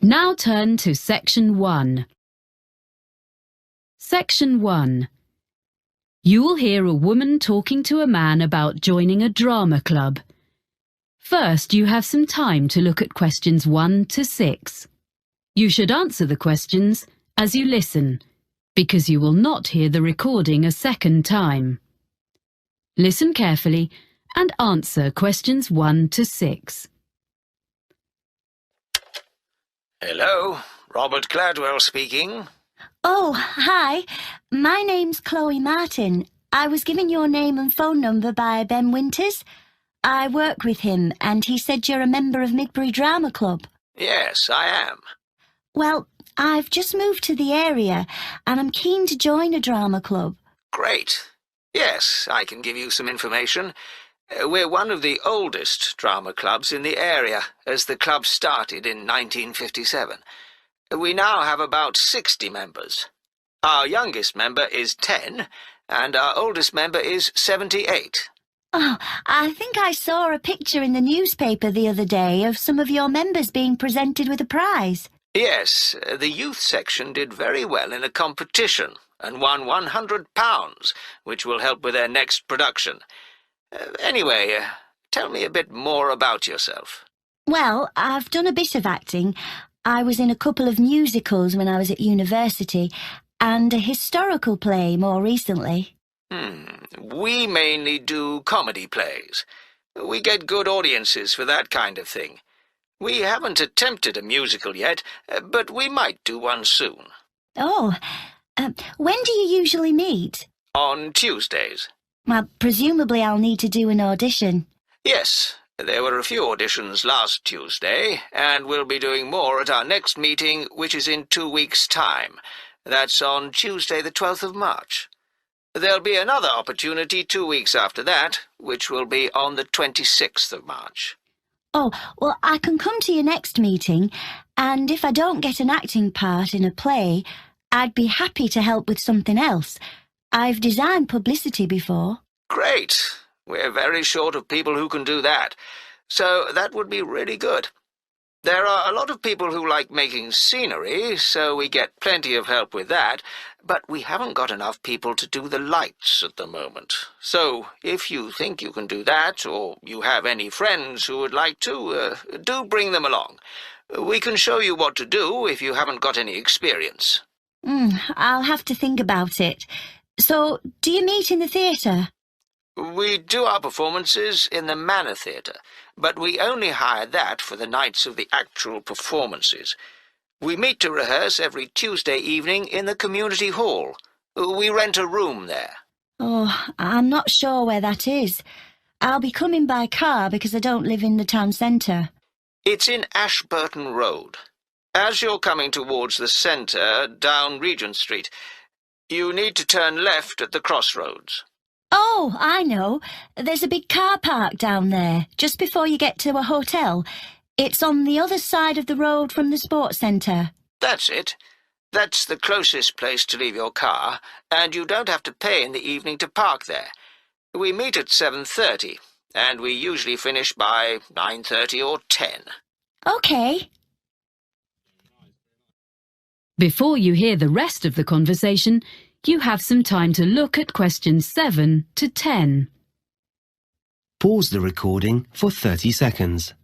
Now turn to Section 1. Section 1. You will hear a woman talking to a man about joining a drama club. First, you have some time to look at questions 1 to 6. You should answer the questions as you listen, because you will not hear the recording a second time. Listen carefully and answer questions 1 to 6. Hello, Robert Gladwell speaking. Oh, hi. My name's Chloe Martin. I was given your name and phone number by Ben Winters. I work with him, and he said you're a member of Midbury Drama Club. Yes, I am. Well, I've just moved to the area, and I'm keen to join a drama club. Great. Yes, I can give you some information. We're one of the oldest drama clubs in the area, as the club started in 1957. We now have about 60 members. Our youngest member is 10, and our oldest member is 78. Oh, I think I saw a picture in the newspaper the other day of some of your members being presented with a prize. Yes, the youth section did very well in a competition and won £100, which will help with their next production. Anyway, tell me a bit more about yourself. Well, I've done a bit of acting. I was in a couple of musicals when I was at university, and a historical play more recently. We mainly do comedy plays. We get good audiences for that kind of thing. We haven't attempted a musical yet, but we might do one soon. Oh, when do you usually meet? On Tuesdays. Well, presumably I'll need to do an audition. Yes, there were a few auditions last Tuesday, and we'll be doing more at our next meeting, which is in 2 weeks' time. That's on Tuesday the 12th of March. There'll be another opportunity 2 weeks after that, which will be on the 26th of March. Oh, well, I can come to your next meeting, and if I don't get an acting part in a play, I'd be happy to help with something else. I've designed publicity before. Great. We're very short of people who can do that, so that would be really good. There are a lot of people who like making scenery, so we get plenty of help with that, but we haven't got enough people to do the lights at the moment. So, if you think you can do that, or you have any friends who would like to, do bring them along. We can show you what to do if you haven't got any experience. I'll have to think about it. So, do you meet in the theatre? We do our performances in the Manor Theatre, but we only hire that for the nights of the actual performances. We meet to rehearse every Tuesday evening in the community hall. We rent a room there. Oh, I'm not sure where that is. I'll be coming by car because I don't live in the town centre. It's in Ashburton Road. As you're coming towards the centre, down Regent Street, you need to turn left at the crossroads. Oh, I know. There's a big car park down there, just before you get to a hotel. It's on the other side of the road from the sports centre. That's it. That's the closest place to leave your car, and you don't have to pay in the evening to park there. We meet at 7:30, and we usually finish by 9:30 or 10. OK. Before you hear the rest of the conversation, you have some time to look at questions 7 to 10. Pause the recording for 30 seconds.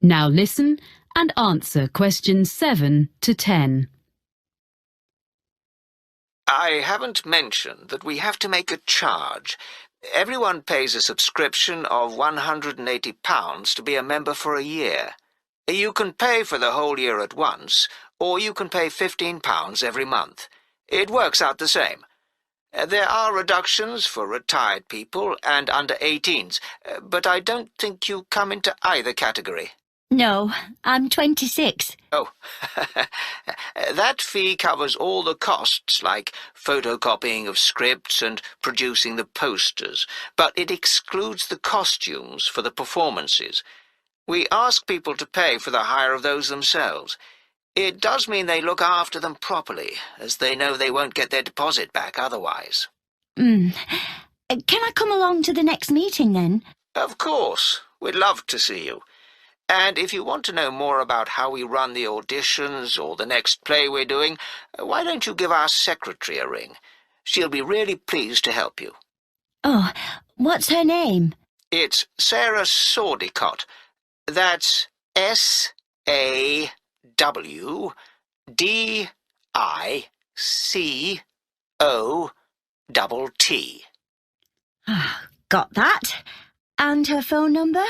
Now listen and answer questions 7 to 10. I haven't mentioned that we have to make a charge. Everyone pays a subscription of £180 to be a member for a year. You can pay for the whole year at once, or you can pay £15 every month. It works out the same. There are reductions for retired people and under 18s, but I don't think you come into either category. No, I'm 26. Oh, that fee covers all the costs, like photocopying of scripts and producing the posters, but it excludes the costumes for the performances. We ask people to pay for the hire of those themselves. It does mean they look after them properly, as they know they won't get their deposit back otherwise. Can I come along to the next meeting then? Of course. We'd love to see you. And if you want to know more about how we run the auditions or the next play we're doing, why don't you give our secretary a ring? She'll be really pleased to help you. Oh, what's her name? It's Sarah Sawdicott. That's SAWDICOTT. Got that? And her phone number?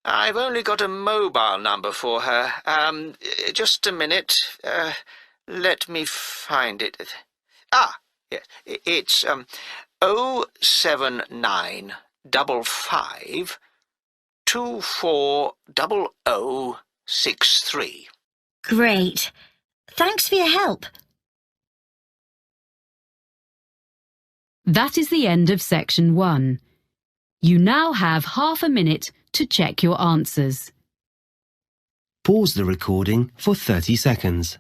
I've only got a mobile number for her. Just a minute. Let me find it. Yes, it's 07955 240063. Great. Thanks for your help. That is the end of section 1. You now have half a minute to check your answers. Pause the recording for 30 seconds.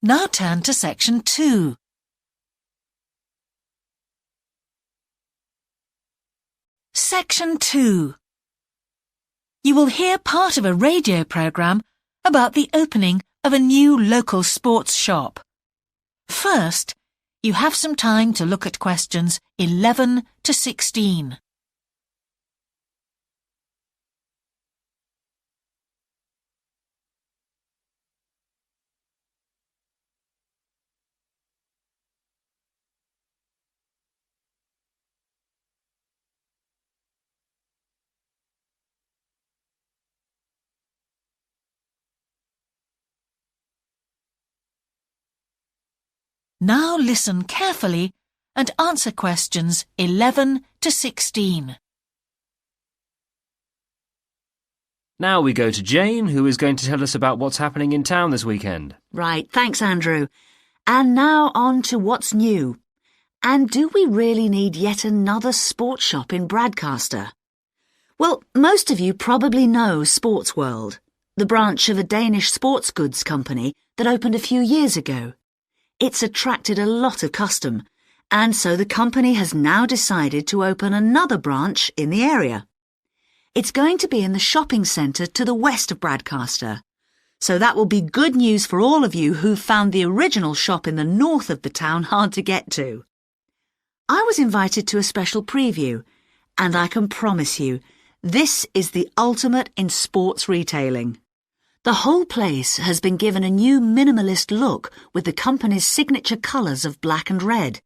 Now turn to section 2. Section 2. You will hear part of a radio programme about the opening of a new local sports shop. First, you have some time to look at questions 11 to 16. Now listen carefully and answer questions 11 to 16. Now we go to Jane, who is going to tell us about what's happening in town this weekend. Right, thanks, Andrew. And now on to what's new. And do we really need yet another sports shop in Bradcaster? Well, most of you probably know Sports World, the branch of a Danish sports goods company that opened a few years ago. It's attracted a lot of custom, and so the company has now decided to open another branch in the area. It's going to be in the shopping centre to the west of Bradcaster, so that will be good news for all of you who found the original shop in the north of the town hard to get to. I was invited to a special preview, and I can promise you, this is the ultimate in sports retailing. The whole place has been given a new minimalist look with the company's signature colours of black and red.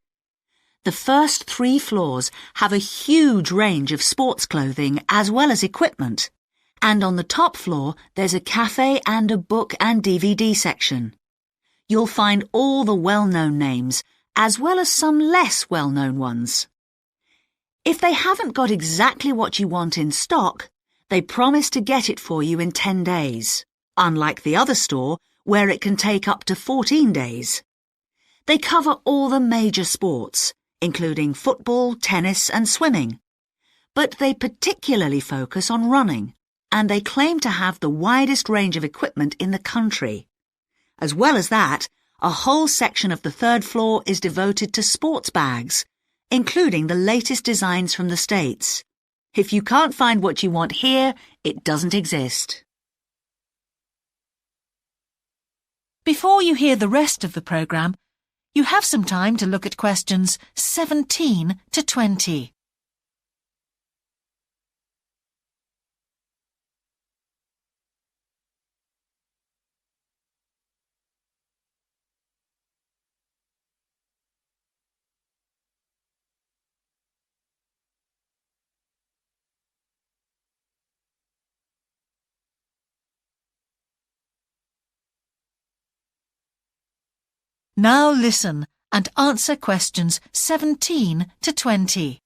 The first 3 floors have a huge range of sports clothing as well as equipment. And on the top floor, there's a cafe and a book and DVD section. You'll find all the well-known names, as well as some less well-known ones. If they haven't got exactly what you want in stock, they promise to get it for you in 10 days. Unlike the other store, where it can take up to 14 days. They cover all the major sports, including football, tennis and swimming. But they particularly focus on running, and they claim to have the widest range of equipment in the country. As well as that, a whole section of the 3rd floor is devoted to sports bags, including the latest designs from the States. If you can't find what you want here, it doesn't exist. Before you hear the rest of the programme, you have some time to look at questions 17 to 20. Now listen and answer questions 17 to 20.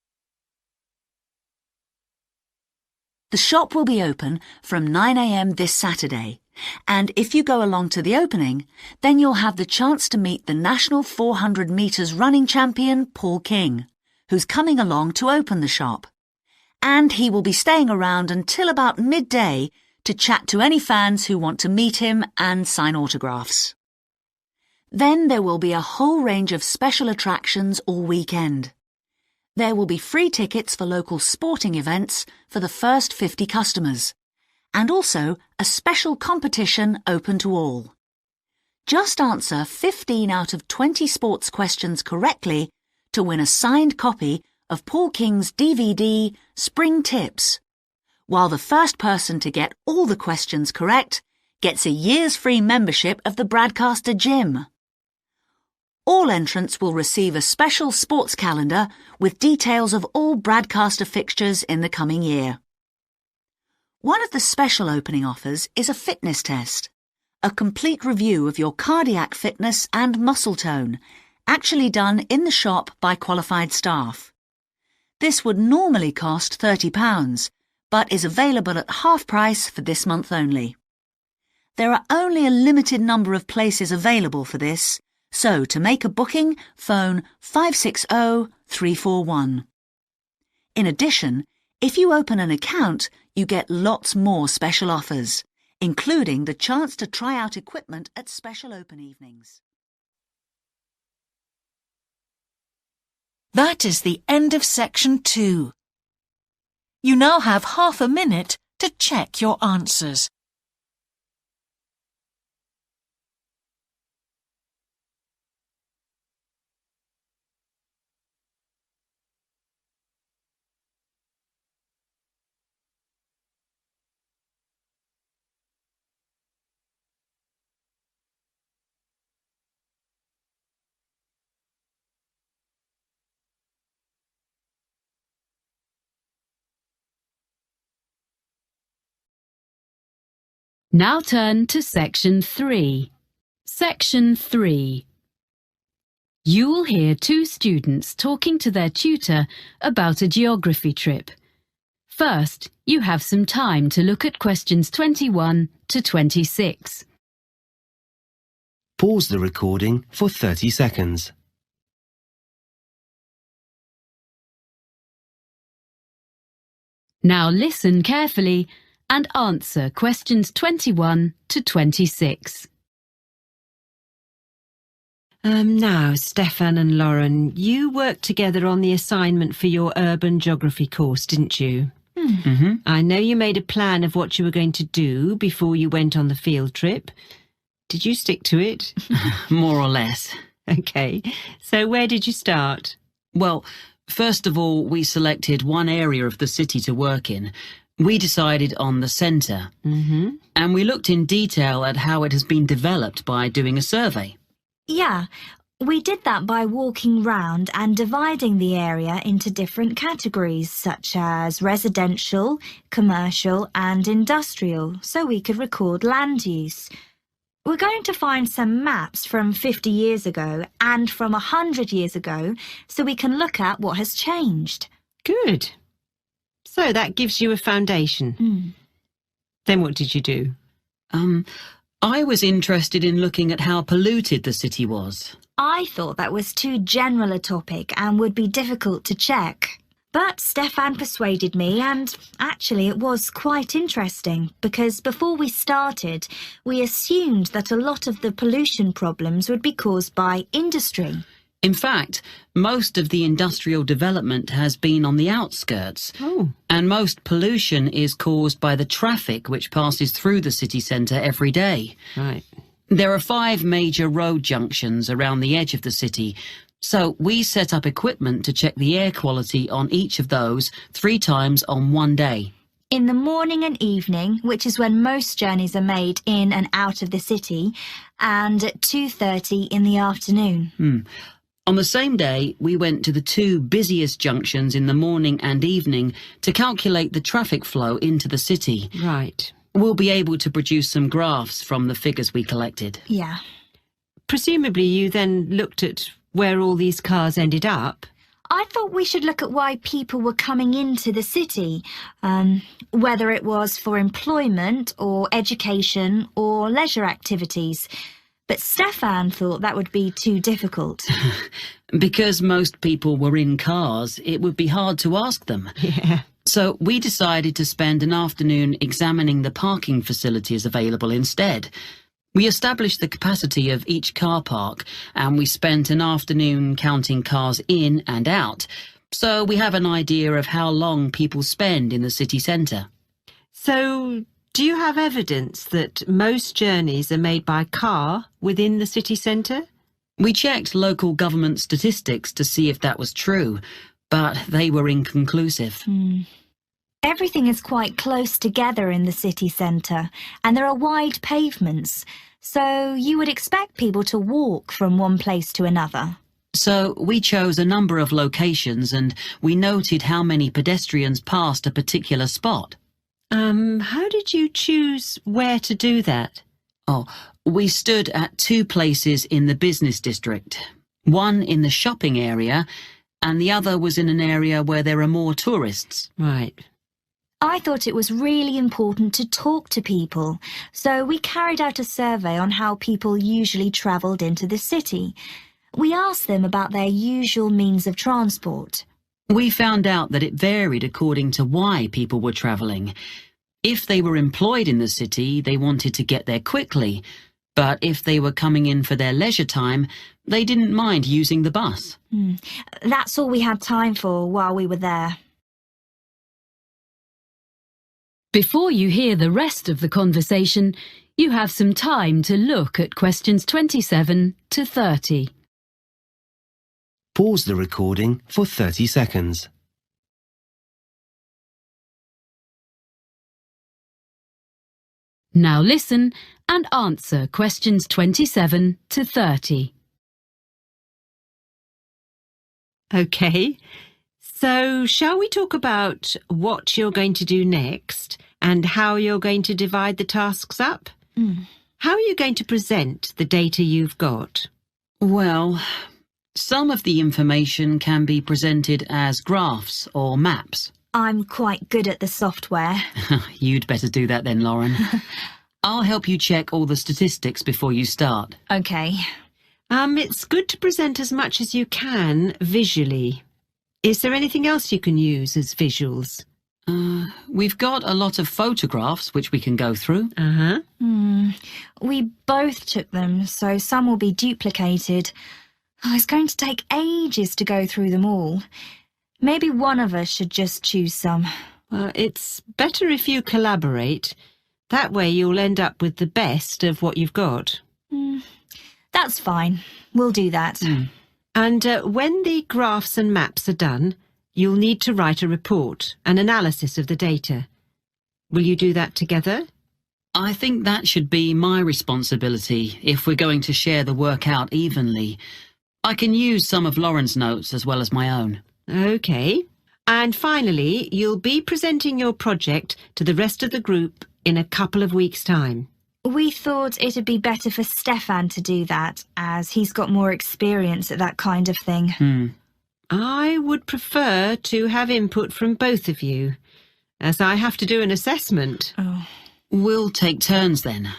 The shop will be open from 9 a.m. this Saturday, and if you go along to the opening, then you'll have the chance to meet the national 400 metres running champion Paul King, who's coming along to open the shop. And he will be staying around until about midday to chat to any fans who want to meet him and sign autographs. Then there will be a whole range of special attractions all weekend. There will be free tickets for local sporting events for the first 50 customers, and also a special competition open to all. Just answer 15 out of 20 sports questions correctly to win a signed copy of Paul King's DVD Spring Tips, while the first person to get all the questions correct gets a year's free membership of the Bradcaster Gym. All entrants will receive a special sports calendar with details of all Bradcaster fixtures in the coming year. One of the special opening offers is a fitness test, a complete review of your cardiac fitness and muscle tone, actually done in the shop by qualified staff. This would normally cost £30, but is available at half price for this month only. There are only a limited number of places available for this, so to make a booking, phone 560-341. In addition, if you open an account, you get lots more special offers, including the chance to try out equipment at special open evenings. That is the end of section 2. You now have half a minute to check your answers. Now turn to Section 3. Section 3. You will hear two students talking to their tutor about a geography trip. First, you have some time to look at questions 21 to 26. Pause the recording for 30 seconds. Now listen carefully and answer questions 21 to 26. Now, Stefan and Lauren, you worked together on the assignment for your urban geography course, didn't you? Mm-hmm. I know you made a plan of what you were going to do before you went on the field trip. Did you stick to it? More or less. Okay, so where did you start? Well, first of all, we selected one area of the city to work in. We decided on the centre. Mm-hmm. And we looked in detail at how it has been developed by doing a survey. Yeah, we did that by walking round and dividing the area into different categories, such as residential, commercial and industrial, so we could record land use. We're going to find some maps from 50 years ago and from 100 years ago, so we can look at what has changed. Good. So that gives you a foundation. Then what did you do? I was interested in looking at how polluted the city was. I thought that was too general a topic and would be difficult to check. But Stefan persuaded me, and actually it was quite interesting because before we started, we assumed that a lot of the pollution problems would be caused by industry. In fact, most of the industrial development has been on the outskirts. Oh. And most pollution is caused by the traffic which passes through the city centre every day. Right. There are 5 major road junctions around the edge of the city, so we set up equipment to check the air quality on each of those 3 times on one day. In the morning and evening, which is when most journeys are made in and out of the city, and at 2:30 in the afternoon. On the same day, we went to the 2 busiest junctions in the morning and evening to calculate the traffic flow into the city. Right. We'll be able to produce some graphs from the figures we collected. Yeah. Presumably you then looked at where all these cars ended up. I thought we should look at why people were coming into the city, whether it was for employment or education or leisure activities. But Stefan thought that would be too difficult. Because most people were in cars, it would be hard to ask them. Yeah. So we decided to spend an afternoon examining the parking facilities available instead. We established the capacity of each car park, and we spent an afternoon counting cars in and out, so we have an idea of how long people spend in the city centre. So, do you have evidence that most journeys are made by car within the city centre? We checked local government statistics to see if that was true, but they were inconclusive. Everything is quite close together in the city centre, and there are wide pavements, so you would expect people to walk from one place to another. So we chose a number of locations and we noted how many pedestrians passed a particular spot. How did you choose where to do that? Oh, we stood at 2 places in the business district. One in the shopping area, and the other was in an area where there are more tourists. Right. I thought it was really important to talk to people, so we carried out a survey on how people usually travelled into the city. We asked them about their usual means of transport. We found out that it varied according to why people were travelling. If they were employed in the city, they wanted to get there quickly, but if they were coming in for their leisure time, they didn't mind using the bus. That's all we had time for while we were there. Before you hear the rest of the conversation, you have some time to look at questions 27 to 30. Pause the recording for 30 seconds. Now listen and answer questions 27 to 30. OK. So, shall we talk about what you're going to do next and how you're going to divide the tasks up? How are you going to present the data you've got? Well, some of the information can be presented as graphs or maps. I'm quite good at the software. You'd better do that then, Lauren. I'll help you check all the statistics before you start. OK. It's good to present as much as you can visually. Is there anything else you can use as visuals? We've got a lot of photographs which we can go through. We both took them, so some will be duplicated. It's going to take ages to go through them all. Maybe one of us should just choose some. Well, it's better if you collaborate. That way you'll end up with the best of what you've got. That's fine. We'll do that. And when the graphs and maps are done, you'll need to write a report, an analysis of the data. Will you do that together? I think that should be my responsibility if we're going to share the work out evenly. I can use some of Lauren's notes as well as my own. OK. And finally, you'll be presenting your project to the rest of the group in a couple of weeks' time. We thought it'd be better for Stefan to do that, as he's got more experience at that kind of thing. I would prefer to have input from both of you, as I have to do an assessment. We'll take turns then.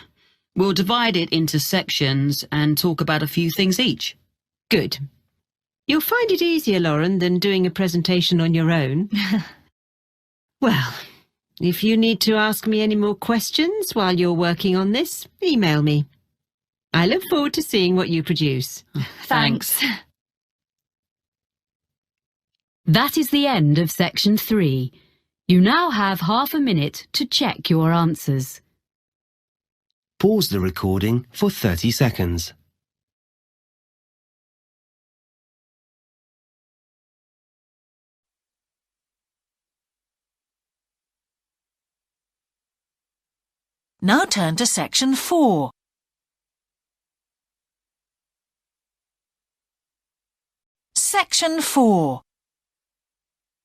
We'll divide it into sections and talk about a few things each. Good. You'll find it easier, Lauren, than doing a presentation on your own. Well, if you need to ask me any more questions while you're working on this, email me. I look forward to seeing what you produce. Thanks. That is the end of section 3. You now have half a minute to check your answers. Pause the recording for 30 seconds. Now turn to section 4. Section 4.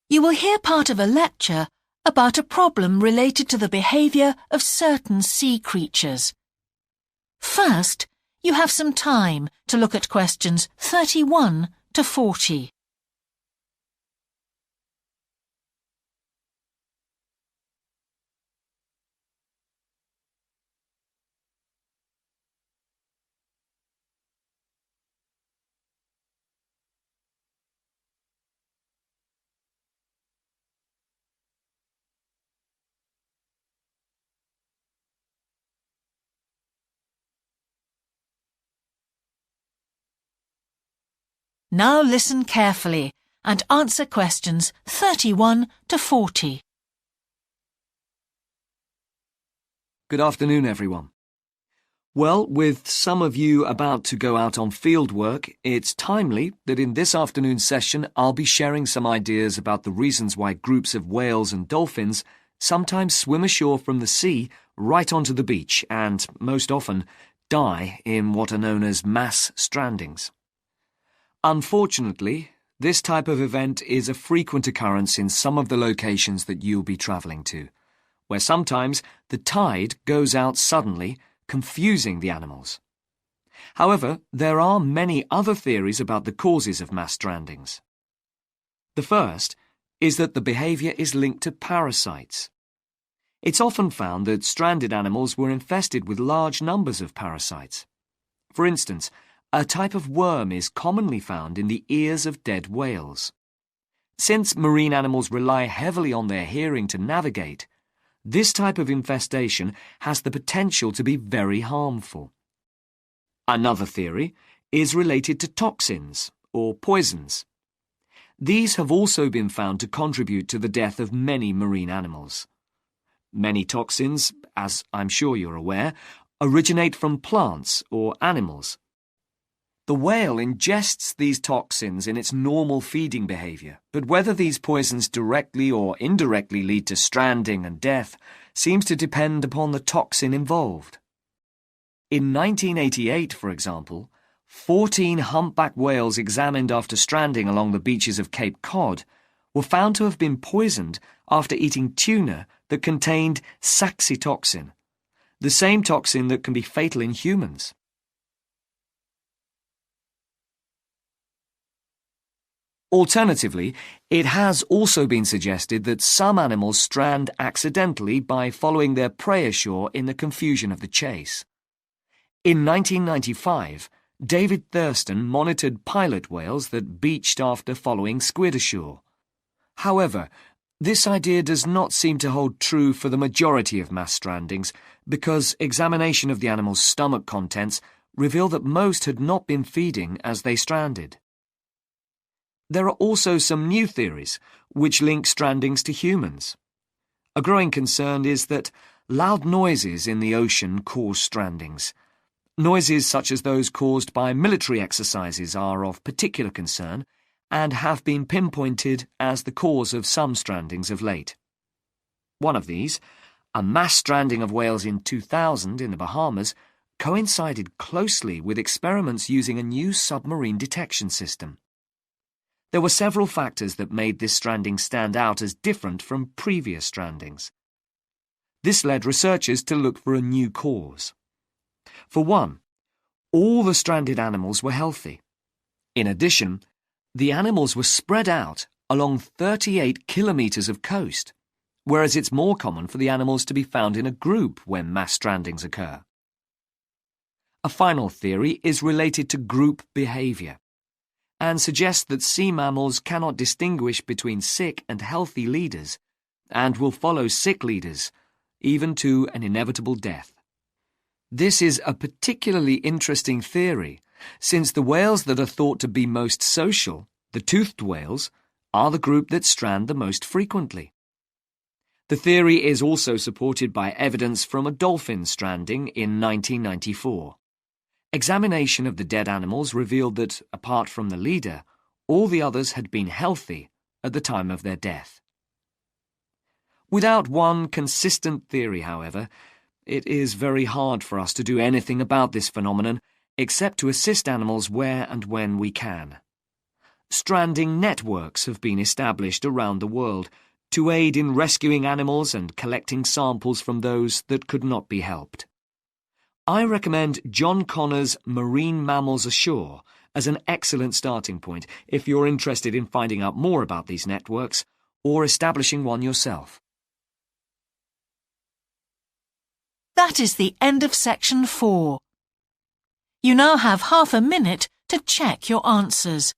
You will hear part of a lecture about a problem related to the behaviour of certain sea creatures. First, you have some time to look at questions 31 to 40. Now listen carefully and answer questions 31 to 40. Good afternoon, everyone. Well, with some of you about to go out on field work, it's timely that in this afternoon's session I'll be sharing some ideas about the reasons why groups of whales and dolphins sometimes swim ashore from the sea right onto the beach and, most often, die in what are known as mass strandings. Unfortunately, this type of event is a frequent occurrence in some of the locations that you'll be travelling to, where sometimes the tide goes out suddenly, confusing the animals. However, there are many other theories about the causes of mass strandings. The first is that the behaviour is linked to parasites. It's often found that stranded animals were infested with large numbers of parasites. For instance, a type of worm is commonly found in the ears of dead whales. Since marine animals rely heavily on their hearing to navigate, this type of infestation has the potential to be very harmful. Another theory is related to toxins, or poisons. These have also been found to contribute to the death of many marine animals. Many toxins, as I'm sure you're aware, originate from plants or animals. The whale ingests these toxins in its normal feeding behaviour, but whether these poisons directly or indirectly lead to stranding and death seems to depend upon the toxin involved. In 1988, for example, 14 humpback whales examined after stranding along the beaches of Cape Cod were found to have been poisoned after eating tuna that contained saxitoxin, the same toxin that can be fatal in humans. Alternatively, it has also been suggested that some animals strand accidentally by following their prey ashore in the confusion of the chase. In 1995, David Thurston monitored pilot whales that beached after following squid ashore. However, this idea does not seem to hold true for the majority of mass strandings because examination of the animal's stomach contents revealed that most had not been feeding as they stranded. There are also some new theories which link strandings to humans. A growing concern is that loud noises in the ocean cause strandings. Noises such as those caused by military exercises are of particular concern and have been pinpointed as the cause of some strandings of late. One of these, a mass stranding of whales in 2000 in the Bahamas, coincided closely with experiments using a new submarine detection system. There were several factors that made this stranding stand out as different from previous strandings. This led researchers to look for a new cause. For one, all the stranded animals were healthy. In addition, the animals were spread out along 38 kilometres of coast, whereas it's more common for the animals to be found in a group when mass strandings occur. A final theory is related to group behaviour, and suggests that sea mammals cannot distinguish between sick and healthy leaders, and will follow sick leaders, even to an inevitable death. This is a particularly interesting theory, since the whales that are thought to be most social, the toothed whales, are the group that strand the most frequently. The theory is also supported by evidence from a dolphin stranding in 1994. Examination of the dead animals revealed that, apart from the leader, all the others had been healthy at the time of their death. Without one consistent theory, however, it is very hard for us to do anything about this phenomenon except to assist animals where and when we can. Stranding networks have been established around the world to aid in rescuing animals and collecting samples from those that could not be helped. I recommend John Connor's Marine Mammals Ashore as an excellent starting point if you're interested in finding out more about these networks or establishing one yourself. That is the end of section 4. You now have half a minute to check your answers.